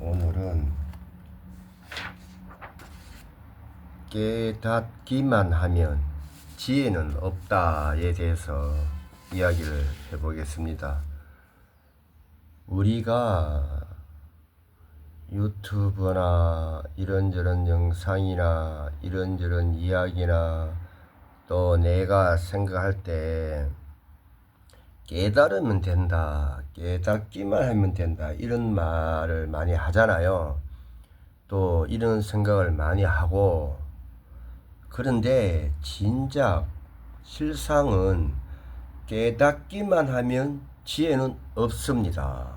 오늘은 깨닫기만 하면 지혜는 없다에 대해서 이야기를 해보겠습니다. 우리가 유튜브나 이런저런 영상이나 이런저런 이야기나 또 내가 생각할 때 깨달으면 된다, 깨닫기만 하면 된다, 이런 말을 많이 하잖아요. 또 이런 생각을 많이 하고, 그런데 진작 실상은 깨닫기만 하면 지혜는 없습니다.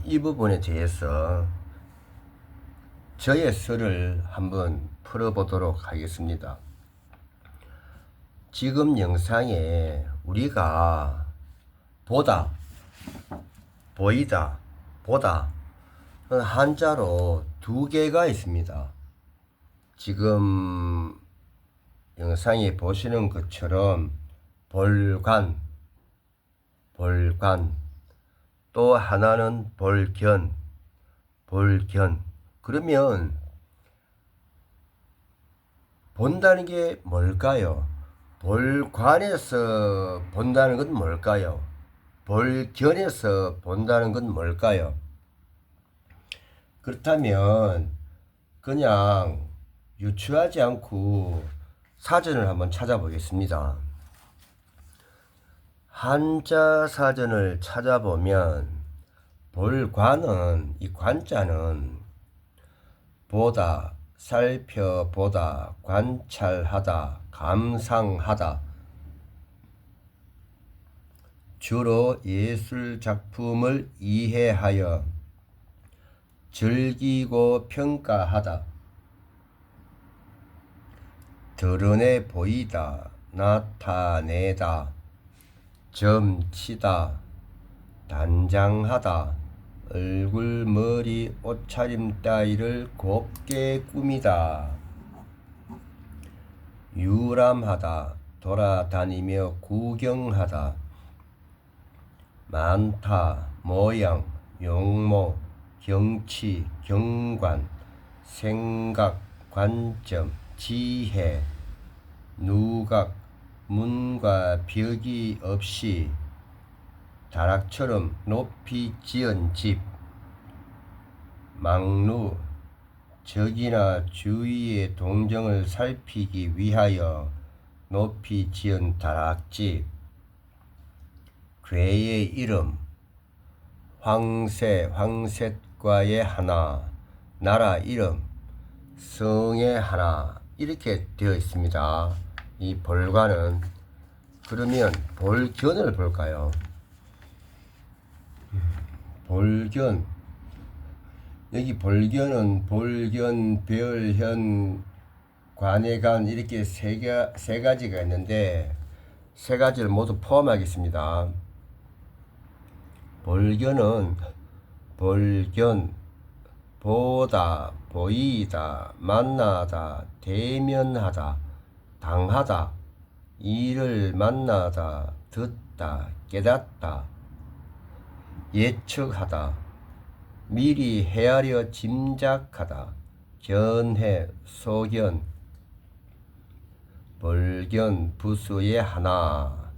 이 부분에 대해서 저의 설을 한번 풀어보도록 하겠습니다. 지금 영상에 우리가 보다, 보이다, 보다 한자로 두 개가 있습니다. 지금 영상에 보시는 것처럼 볼관, 또 하나는 볼견. 그러면 본다는 게 뭘까요? 볼관에서 본다는 건 뭘까요? 볼견에서 본다는 건 뭘까요? 그렇다면 그냥 유추하지 않고 사전을 한번 찾아보겠습니다. 한자 사전을 찾아보면 볼관은, 이 관자는 보다, 살펴보다, 관찰하다, 감상하다, 주로 예술 작품을 이해하여 즐기고 평가하다, 드러내 보이다, 나타내다, 점치다, 단장하다, 얼굴, 머리, 옷차림 따위를 곱게 꾸미다, 유람하다, 돌아다니며 구경하다, 많다, 모양, 용모, 경치, 경관, 생각, 관점, 지혜, 누각, 문과 벽이 없이 다락처럼 높이 지은 집, 망루, 적이나 주위의 동정을 살피기 위하여 높이 지은 다락집, 괴의 이름, 황셋과의 하나, 나라 이름, 성의 하나, 이렇게 되어 있습니다. 이 볼관은. 그러면 볼견을 볼까요? 볼견, 여기 볼견은 볼견, 별현, 관해간 이렇게 세 가지가 있는데 세 가지를 모두 포함하겠습니다. 볼견은 볼견, 보다, 보이다, 만나다, 대면하다, 당하다, 이를 만나다, 듣다, 깨닫다, 예측하다, 미리 헤아려 짐작하다, 견해, 소견, 볼견, 부수의 하나,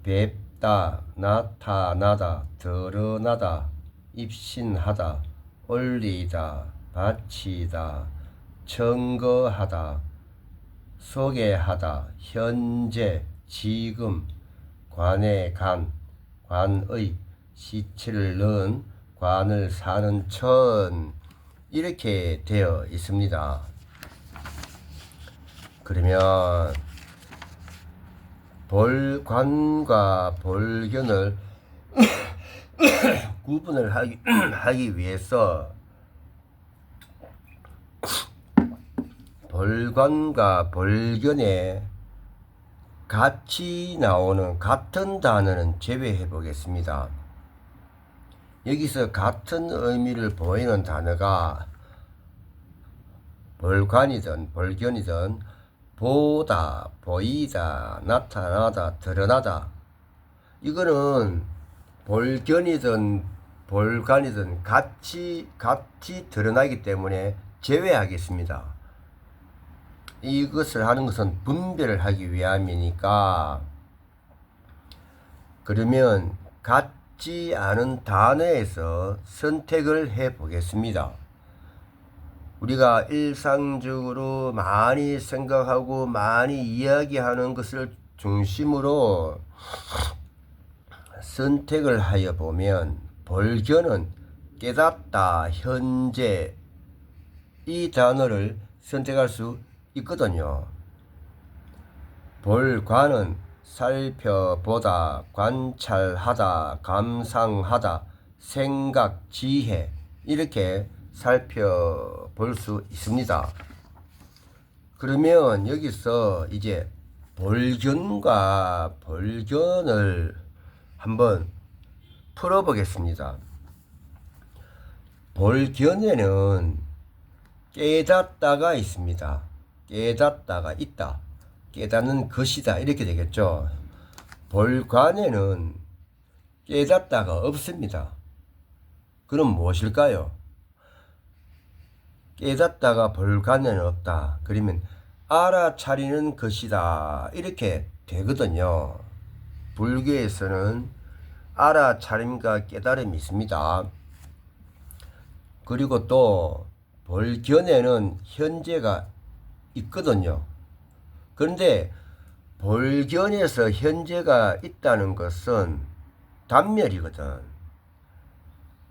뵙다, 나타나다, 드러나다, 입신하다, 올리다, 바치다, 청거하다, 소개하다, 현재, 지금, 관의 간, 관의, 시체를 넣은 관을 사는 천, 이렇게 되어 있습니다. 그러면 볼관과 볼견을 구분을 하기 위해서 볼관과 볼견에 같이 나오는 같은 단어는 제외해 보겠습니다. 여기서 같은 의미를 보이는 단어가 볼관이든 볼견이든 보다, 보이다, 나타나다, 드러나다, 이거는 볼견이든 볼관이든 같이 드러나기 때문에 제외하겠습니다. 이것을 하는 것은 분별을 하기 위함이니까. 그러면 같지 않은 단어에서 선택을 해 보겠습니다. 우리가 일상적으로 많이 생각하고 많이 이야기하는 것을 중심으로 선택을 하여 보면 볼견은 깨닫다, 현재 이 단어를 선택할 수 있거든요. 볼관은 살펴보다, 관찰하다, 감상하다, 생각, 지혜 이렇게 살펴볼 수 있습니다. 그러면 여기서 이제 볼견과 볼견을 한번 풀어보겠습니다. 볼견에는 깨닫다가 있습니다. 깨닫다가 있다. 깨닫는 것이다. 이렇게 되겠죠. 볼관에는 깨닫다가 없습니다. 그럼 무엇일까요? 깨닫다가 볼관에는 없다. 그러면 알아차리는 것이다. 이렇게 되거든요. 불교에서는 알아차림과 깨달음이 있습니다. 그리고 또 볼견에는 현재가 있거든요. 그런데 볼견에서 현재가 있다는 것은 단멸이거든.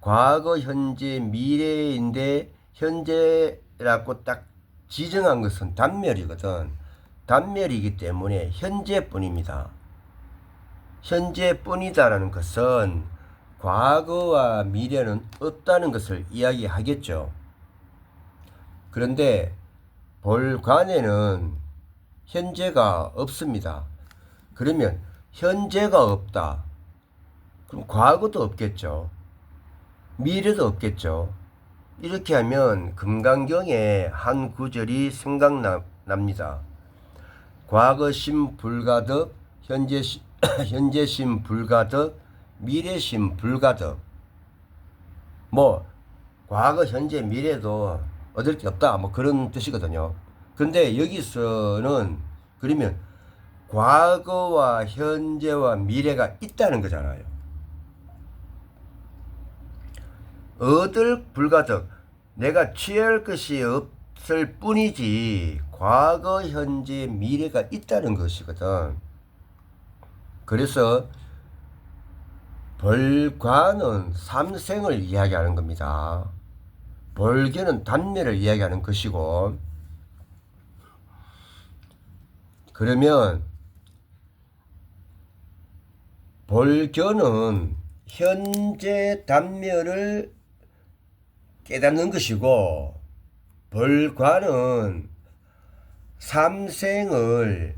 과거, 현재, 미래인데 현재라고 딱 지정한 것은 단멸이거든. 단멸이기 때문에 현재뿐입니다. 현재뿐이다라는 것은 과거와 미래는 없다는 것을 이야기하겠죠. 그런데 볼관에는 현재가 없습니다. 그러면 현재가 없다. 그럼 과거도 없겠죠. 미래도 없겠죠. 이렇게 하면 금강경에 한 구절이 생각납니다. 과거심 불가득, 현재심 불가득, 미래심 불가득. 뭐 과거, 현재, 미래도 얻을 게 없다. 뭐 그런 뜻이거든요. 근데 여기서는 그러면 과거와 현재와 미래가 있다는 거잖아요. 얻을 불가득. 내가 취할 것이 없을 뿐이지 과거, 현재, 미래가 있다는 것이거든. 그래서 볼관은 삼생을 이야기하는 겁니다. 볼견은 단멸을 이야기하는 것이고, 그러면 볼견은 현재 단멸을 깨닫는 것이고, 볼관은 삼생을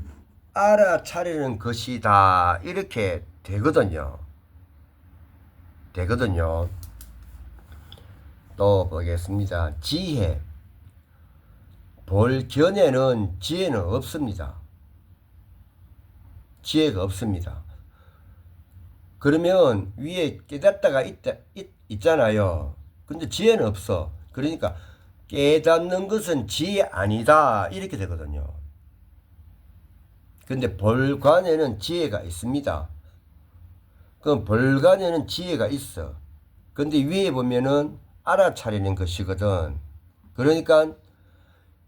알아차리는 것이다. 이렇게 되거든요. 또 보겠습니다. 지혜. 볼견에는 지혜는 없습니다. 지혜가 없습니다. 그러면 위에 깨닫다가 있잖아요. 근데 지혜는 없어. 그러니까 깨닫는 것은 지혜 아니다. 이렇게 되거든요. 근데 볼관에는 지혜가 있습니다. 그럼 볼관에는 지혜가 있어. 근데 위에 보면은 알아차리는 것이거든. 그러니까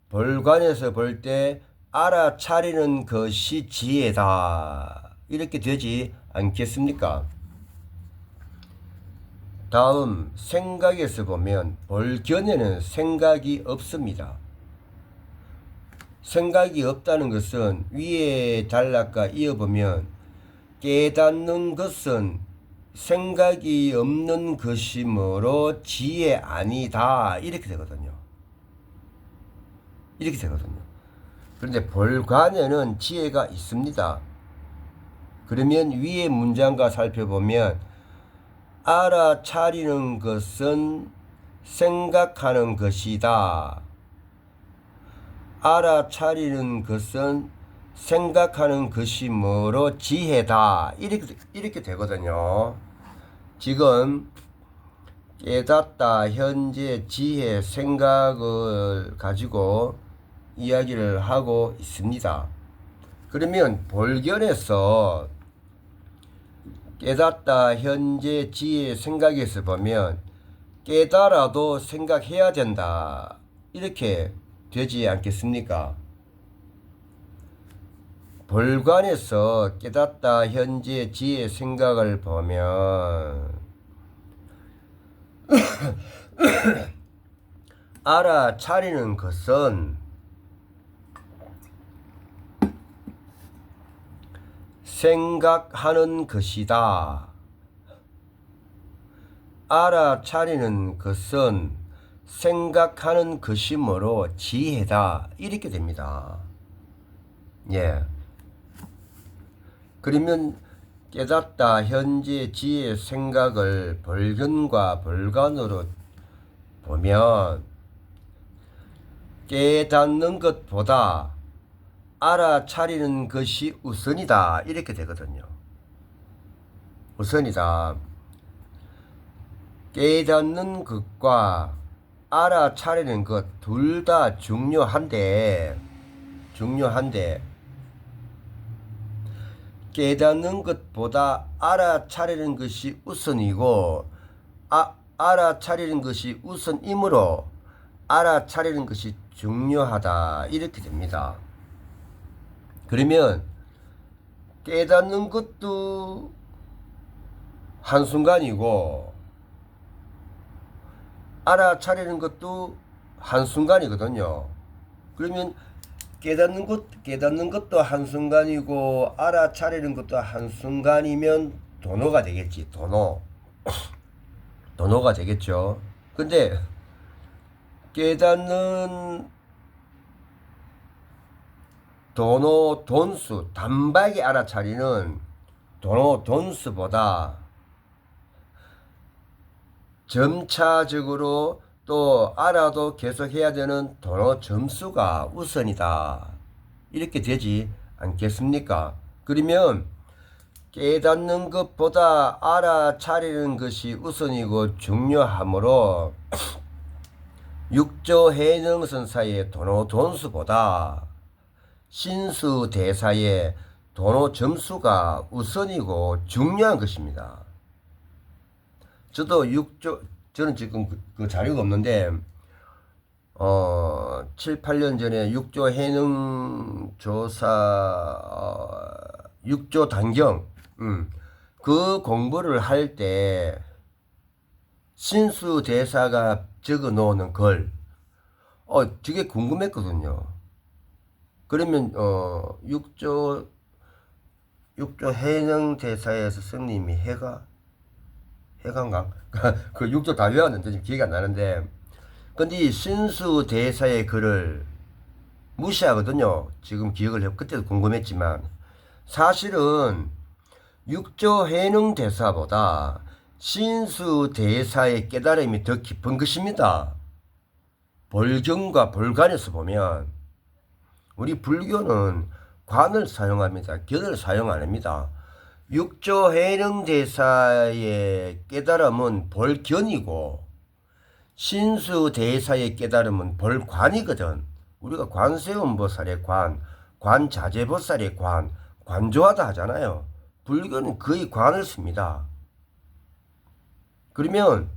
볼관에서 볼 때 알아차리는 것이 지혜다. 이렇게 되지 않겠습니까? 다음 생각에서 보면 볼견에는 생각이 없습니다. 생각이 없다는 것은 위에 단락과 이어보면 깨닫는 것은 생각이 없는 것이므로 지혜 아니다. 이렇게 되거든요. 그런데 볼관에는 지혜가 있습니다. 그러면 위에 문장과 살펴보면 알아차리는 것은 생각하는 것이다. 알아차리는 것은 생각하는 것이므로 지혜다. 이렇게 되거든요. 지금 깨닫다 현재 지혜 생각을 가지고 이야기를 하고 있습니다. 그러면 볼견에서 깨닫다 현재 지혜 생각에서 보면 깨달아도 생각해야 된다 이렇게 되지 않겠습니까? 볼관에서 깨닫다 현재 지혜 생각을 보면 알아차리는 것은 생각하는 것이다. 알아차리는 것은 생각하는 것이므로 지혜다. 이렇게 됩니다. 예. 그러면 깨닫다 현재 지혜 생각을 볼견과 볼관으로 보면 깨닫는 것보다 알아차리는 것이 우선이다 이렇게 되거든요. 우선이다. 깨닫는 것과 알아차리는 것 둘 다 중요한데 깨닫는 것보다 알아차리는 것이 우선이고 알아차리는 것이 우선이므로 알아차리는 것이 중요하다 이렇게 됩니다. 그러면 깨닫는 것도 한순간이고 알아차리는 것도 한순간이거든요. 그러면 깨닫는 것도 한순간이고 알아차리는 것도 한순간이면 도노가 되겠지. 도노가 되겠죠. 근데 깨닫는 돈수 단박에 알아차리는 돈수보다 점차적으로 또 알아도 계속 해야 되는 점수가 우선이다. 이렇게 되지 않겠습니까? 그러면 깨닫는 것보다 알아차리는 것이 우선이고 중요하므로 육조해능선사의 돈수보다 신수대사의 점수가 우선이고 중요한 것입니다. 저도 저는 지금 그 자료가 없는데 7, 8년 전에 육조 해능 조사 6조 단경 그 공부를 할 때 신수 대사가 적어 놓는 글 되게 궁금했거든요. 그러면 6조 해능 대사에서 스님이 해관강 그 6조 다 외웠는데 지금 기억이 안 나는데 근데 이 신수 대사의 글을 무시하거든요. 지금 기억을 해 그때도 궁금했지만 사실은 6조 해능 대사보다 신수 대사의 깨달음이 더 깊은 것입니다. 볼경과 볼관에서 보면 우리 불교는 관을 사용합니다. 견을 사용 안 합니다. 육조 해능 대사의 깨달음은 볼견이고 신수 대사의 깨달음은 볼관이거든. 우리가 관세음보살의 관자재보살의 관조하다 하잖아요. 불교는 거의 관을 씁니다. 그러면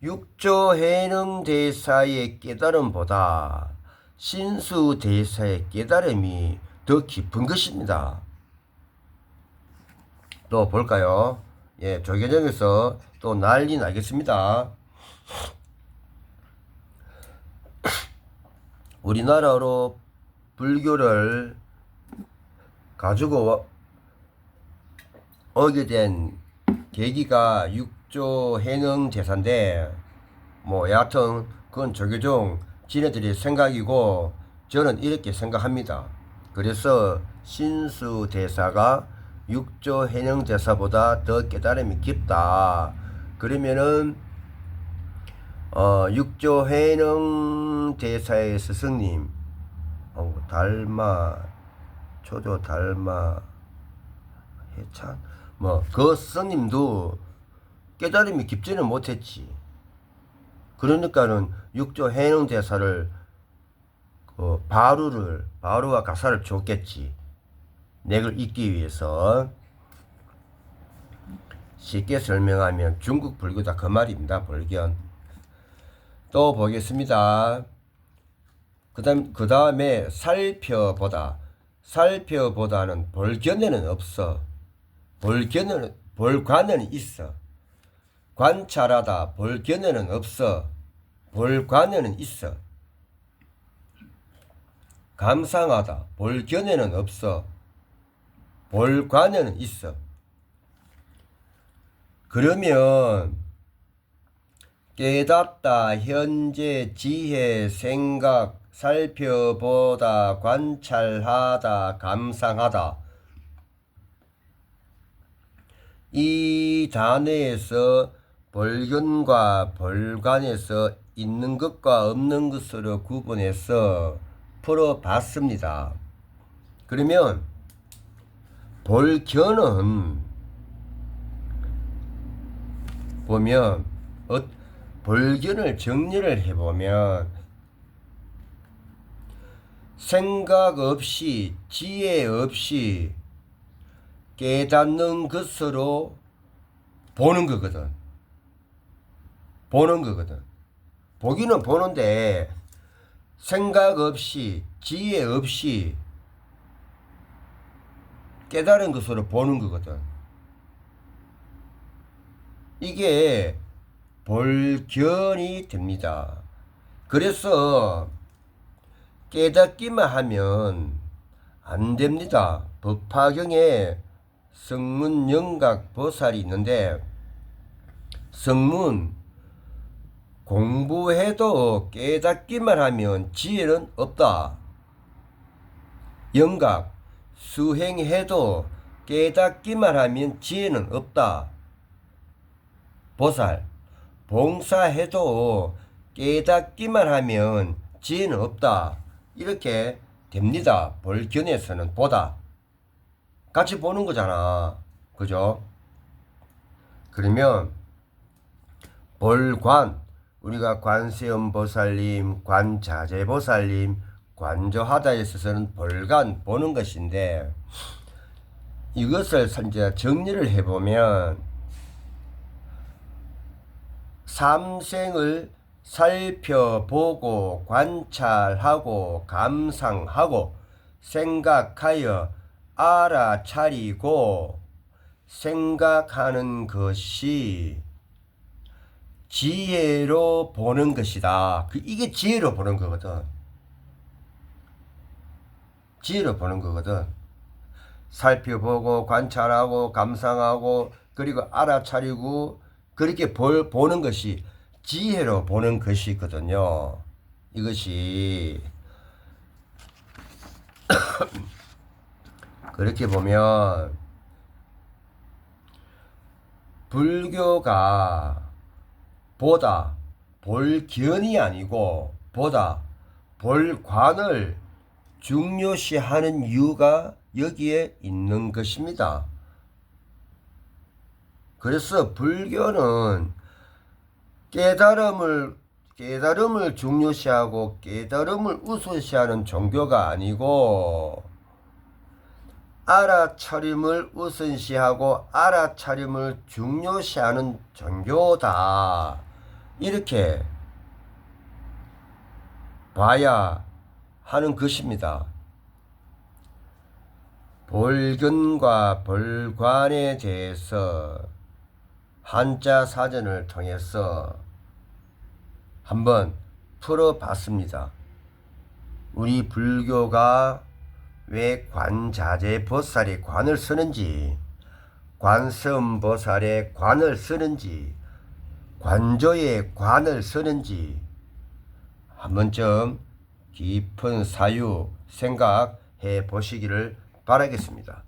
육조 해능 대사의 깨달음보다 신수 대사의 깨달음이 더 깊은 것입니다. 또 볼까요? 예, 조계정에서 또 난리 나겠습니다. 우리나라로 불교를 가지고 오게 된 계기가 육조 해능 제사인데 여하튼 그건 조계종 지네들의 생각이고 저는 이렇게 생각합니다. 그래서 신수 대사가 육조 해능 대사보다 더 깨달음이 깊다. 그러면은 육조 해능 대사의 스승님 초조 달마 해찬 그 스승님도 깨달음이 깊지는 못했지. 그러니까는 육조 해능대사를 바루가 가사를 줬겠지. 내걸 잇기 위해서. 쉽게 설명하면 중국 불교다 그 말입니다. 불견. 또 보겠습니다. 그 다음에 살펴보다는 볼견에는 없어. 볼관에는 있어. 관찰하다 볼견에는 없어. 볼관에는 있어. 감상하다 볼견에는 없어. 볼관에는 있어. 그러면 깨닫다, 현재, 지혜, 생각, 살펴보다, 관찰하다, 감상하다. 이 단어에서 볼견과 볼관에서 있는 것과 없는 것으로 구분해서 풀어봤습니다. 그러면 볼견은 보면 볼견을 정리를 해보면 생각 없이 지혜 없이 깨닫는 것으로 보는 거거든. 보기는 보는데 생각 없이 지혜 없이 깨달은 것으로 보는 거거든. 이게 볼견이 됩니다. 그래서 깨닫기만 하면 안 됩니다. 법화경에 성문 영각 보살이 있는데 성문 공부해도 깨닫기만 하면 지혜는 없다. 영각 수행해도 깨닫기만 하면 지혜는 없다. 보살 봉사해도 깨닫기만 하면 지혜는 없다. 이렇게 됩니다. 볼견에서는 보다. 같이 보는 거잖아. 그죠? 그러면 볼관, 우리가 관세음보살님, 관자재보살님, 관조하다에 있어서는 볼관 보는 것인데 이것을 이제 정리를 해보면 삼생을 살펴보고 관찰하고 감상하고 생각하여 알아차리고 생각하는 것이 지혜로 보는 것이다. 이게 지혜로 보는 거거든. 지혜로 보는 거거든. 살펴보고 관찰하고 감상하고 그리고 알아차리고 그렇게 보는 것이 지혜로 보는 것이거든요. 이것이 그렇게 보면 불교가 보다 볼견이 아니고 보다 볼관을 중요시하는 이유가 여기에 있는 것입니다. 그래서 불교는 깨달음을 중요시하고 깨달음을 우선시하는 종교가 아니고 알아차림을 우선시하고 알아차림을 중요시하는 종교다. 이렇게 봐야 하는 것입니다. 볼견과 볼관에 대해서 한자 사전을 통해서 한번 풀어봤습니다. 우리 불교가 왜 관자재 보살의 관을 쓰는지, 관세음 보살의 관을 쓰는지, 관조의 관을 쓰는지 한 번쯤 깊은 사유 생각해 보시기를 바라겠습니다.